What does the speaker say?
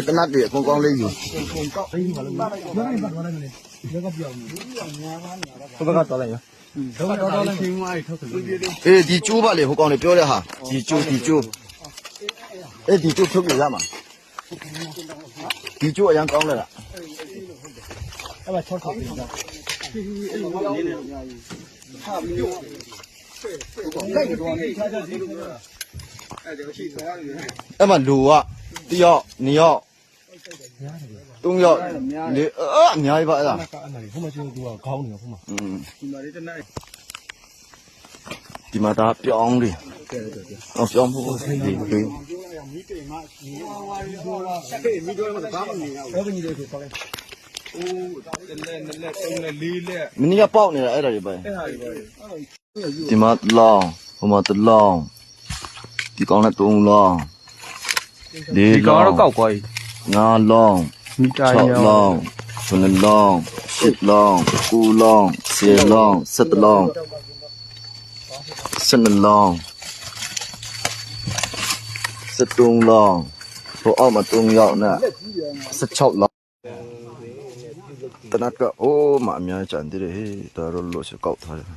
တနတ်တွေအကုန်ကောင်းလေးယူ ဘက်ကတော်လိုက်ရ အေးဒီကျိုးပါလေဟိုကောင်တွေပြောတဲ့ဟာဒီကျိုးအေးဒီကျိုးထုတ်ပြရမှာဒီကျိုးအရင်ကောင်းလဲလား အဲ့မှာ6ထောက်ပြင်တာ အဲ့မှာလူကတယောက်2ယောက်3ယောက်လေအများကြီးပါအဲ့ဒါ အဲ့မှာဟိုမှာကျိုးသူကခေါင်းနေဟိုမှာ ဒီမှာဒါပြောင်းတယ်ပြောင်းဖို့ဒီ အဲ့ဒီကြီးတွေဆိုတော့ မင်းကပေါက်နေတာအဲ့ဒါတွေပဲဒီမှာလောင်းဟိုမှာတလောင်းဒီကောင်နဲ့3လောင်းဒီကောင်တော့ကောက်သွားပြီ5လောင်း6လောင်း9လောင်း10လောင်း9လောင်း10လောင်း17လောင်း12လောင်း13လောင်းဟိုအောက်မှာ3ယောက်နဲ့16လောင်းတနတ်ကအိုးမအများကြံသေးတယ်ဟေးဒါတော့လို့စကောက်ထားတယ်